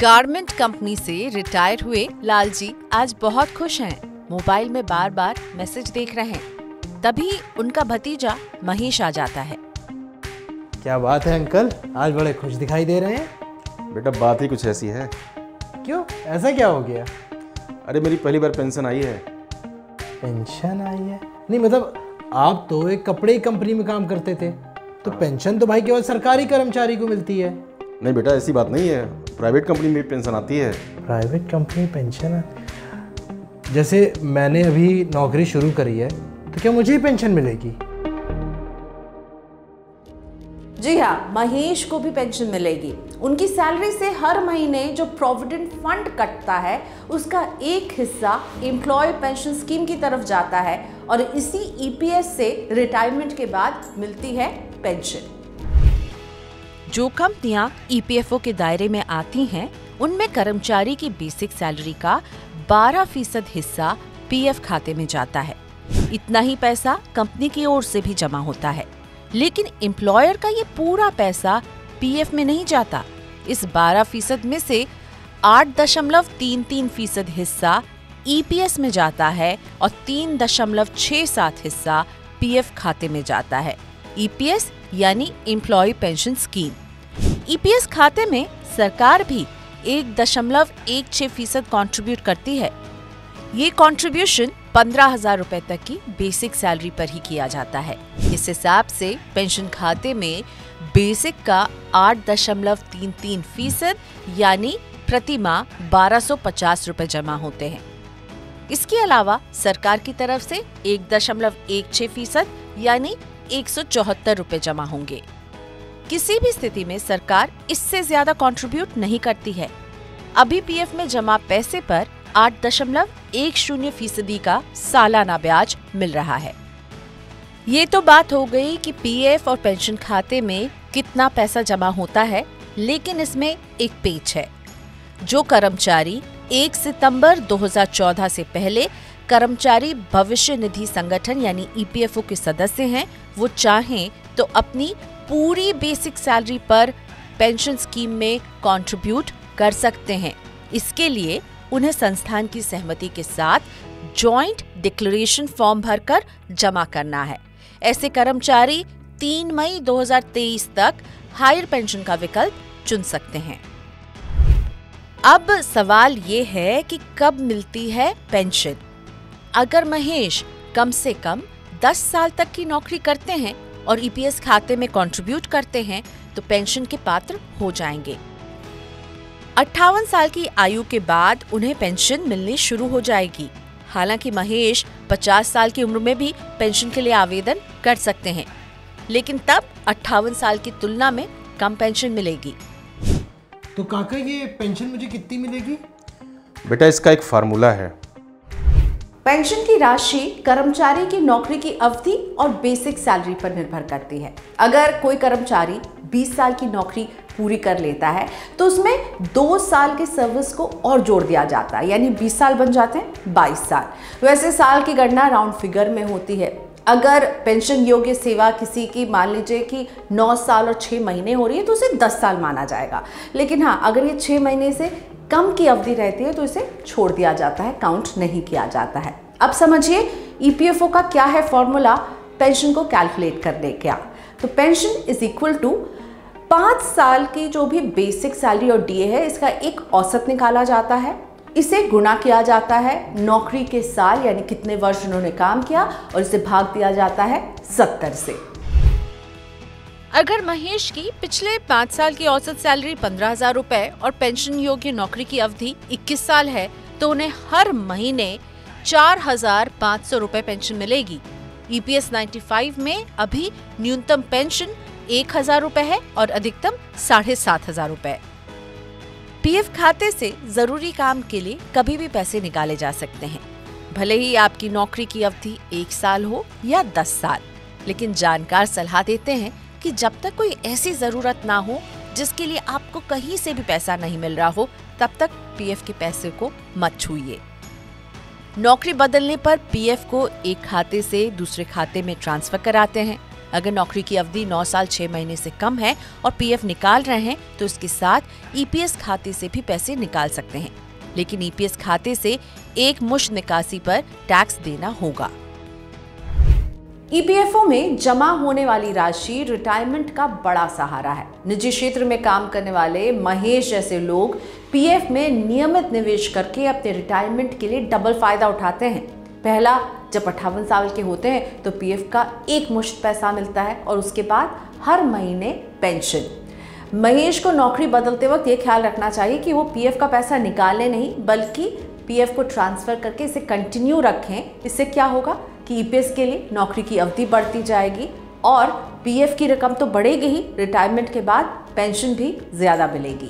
Garment company से retire हुए लालजी आज बहुत खुश हैं। मोबाइल में बार बार मैसेज देख रहे हैं। तभी उनका भतीजा महेश आ जाता है। क्या बात है अंकल, आज बड़े खुश दिखाई दे रहे हैं। बेटा बात ही कुछ ऐसी है। क्यों, ऐसा क्या हो गया? अरे मेरी पहली बार पेंशन आई है। पेंशन आई है? नहीं मतलब आप तो एक कपड़े कंपनी में काम करते थे, तो पेंशन तो भाई केवल सरकारी कर्मचारी को मिलती है। नहीं बेटा ऐसी बात नहीं है, प्राइवेट कंपनी में पेंशन आती है। Private company pension? जैसे मैंने अभी नौकरी शुरू करी है, तो क्या मुझे ही पेंशन मिलेगी? जी हाँ, महेश को भी पेंशन मिलेगी। उनकी सैलरी से हर महीने जो प्रोविडेंट फंड कटता है उसका एक हिस्सा एम्प्लॉय पेंशन स्कीम की तरफ जाता है और इसी ईपीएस से रिटायरमेंट के बाद मिलती है पेंशन। जो कंपनियां ईपीएफओ के दायरे में आती हैं, उनमें कर्मचारी की बेसिक सैलरी का 12% हिस्सा पीएफ खाते में जाता है। इतना ही पैसा कंपनी की ओर से भी जमा होता है, लेकिन एम्प्लॉयर का ये पूरा पैसा पीएफ में नहीं जाता। इस 12% में से 8.33% हिस्सा ईपीएस में जाता है और 3.67 हिस्सा पीएफ खाते में जाता है। ईपीएस यानी एम्प्लॉय पेंशन स्कीम। ईपीएस खाते में सरकार भी 1.16% कंट्रीब्यूट करती है। ये कंट्रीब्यूशन 15,000 रुपए तक की बेसिक सैलरी पर ही किया जाता है। इस हिसाब से पेंशन खाते में बेसिक का 8.33% यानी प्रति माह 1250 रुपए जमा होते हैं। इसके अलावा सरकार की तरफ से 1.16% यानी 174 रुपए जमा होंगे। किसी भी स्थिति में सरकार इससे ज्यादा कंट्रीब्यूट नहीं करती है। अभी पीएफ में जमा पैसे पर 8.10% का सालाना ब्याज मिल रहा है। ये तो बात हो गई कि पीएफ और पेंशन खाते में कितना पैसा जमा होता है, लेकिन इसमें एक पेच है। जो कर्मचारी 1 सितंबर 2014 से पहले कर्मचारी भविष्य निधि संगठन यानी ईपीएफओ के सदस्य हैं, वो चाहें तो अपनी पूरी बेसिक सैलरी पर पेंशन स्कीम में कंट्रीब्यूट कर सकते हैं। इसके लिए उन्हें संस्थान की सहमति के साथ जॉइंट डिक्लेरेशन फॉर्म भरकर जमा करना है। ऐसे कर्मचारी 3 मई 2023 तक हायर पेंशन का विकल्प चुन सकते हैं। अब सवाल ये है कि कब मिलती है पेंशन। अगर महेश कम से कम 10 साल तक की नौकरी करते हैं और ईपीएस खाते में कंट्रीब्यूट करते हैं तो पेंशन के पात्र हो जाएंगे। 58 साल की आयु के बाद उन्हें पेंशन मिलनी शुरू हो जाएगी। हालांकि महेश 50 साल की उम्र में भी पेंशन के लिए आवेदन कर सकते हैं, लेकिन तब 58 साल की तुलना में कम पेंशन मिलेगी। तो काका ये पेंशन मुझे कितनी मिलेगी? बेटा इसका एक फार्मूला है। पेंशन की राशि कर्मचारी की नौकरी की अवधि और बेसिक सैलरी पर निर्भर करती है। अगर कोई कर्मचारी 20 साल की नौकरी पूरी कर लेता है तो उसमें 2 साल के सर्विस को और जोड़ दिया जाता है, यानी 20 साल बन जाते हैं 22 साल। वैसे साल की गणना राउंड फिगर में होती है। अगर पेंशन योग्य सेवा किसी की मान लीजिए कि 9 साल और 6 महीने हो रही है तो उसे 10 साल माना जाएगा। लेकिन हाँ, अगर ये 6 महीने से कम की अवधि रहती है तो इसे छोड़ दिया जाता है, काउंट नहीं किया जाता है। अब समझिए ईपीएफओ का क्या है फॉर्मूला पेंशन को कैलकुलेट करने का। तो पेंशन इज इक्वल टू 5 साल की जो भी बेसिक सैलरी और डीए है, इसका एक औसत निकाला जाता है। इसे गुणा किया जाता है नौकरी के साल यानी कितने वर्ष उन्होंने काम किया और इसे भाग दिया जाता है 70 से। अगर महेश की पिछले 5 साल की औसत सैलरी 15,000 रुपए और पेंशन योग्य नौकरी की अवधि 21 साल है तो उन्हें हर महीने 4,500 रुपए पेंशन मिलेगी। ईपीएस 95 में अभी न्यूनतम पेंशन 1,000 रुपए है और अधिकतम 7,500 रुपए। पीएफ खाते से जरूरी काम के लिए कभी भी पैसे निकाले जा सकते हैं, भले ही आपकी नौकरी की अवधि 1 साल हो या 10 साल। लेकिन जानकार सलाह देते हैं कि जब तक कोई ऐसी जरूरत ना हो जिसके लिए आपको कहीं से भी पैसा नहीं मिल रहा हो, तब तक पीएफ के पैसे को मत छूइए। नौकरी बदलने पर पीएफ को एक खाते से दूसरे खाते में ट्रांसफर कराते हैं। अगर नौकरी की अवधि 9 साल 6 महीने से कम है और पीएफ निकाल रहे हैं तो इसके साथ ईपीएस खाते से भी पैसे निकाल सकते हैं, लेकिन ईपीएस खाते से एक मुश्त निकासी पर टैक्स देना होगा। ईपीएफओ में जमा होने वाली राशि रिटायरमेंट का बड़ा सहारा है। निजी क्षेत्र में काम करने वाले महेश जैसे लोग पीएफ में नियमित निवेश करके अपने रिटायरमेंट के लिए डबल फायदा उठाते हैं। पहला, जब 58 साल के होते हैं तो पीएफ का एक मुश्त पैसा मिलता है और उसके बाद हर महीने पेंशन। महेश को नौकरी बदलते वक्त ये ख्याल रखना चाहिए कि वो पीएफ का पैसा निकालें नहीं, बल्कि पीएफ को ट्रांसफर करके इसे कंटिन्यू रखें। इससे क्या होगा कि ईपीएस के लिए नौकरी की अवधि बढ़ती जाएगी और पीएफ की रकम तो बढ़ेगी ही, रिटायरमेंट के बाद पेंशन भी ज्यादा मिलेगी।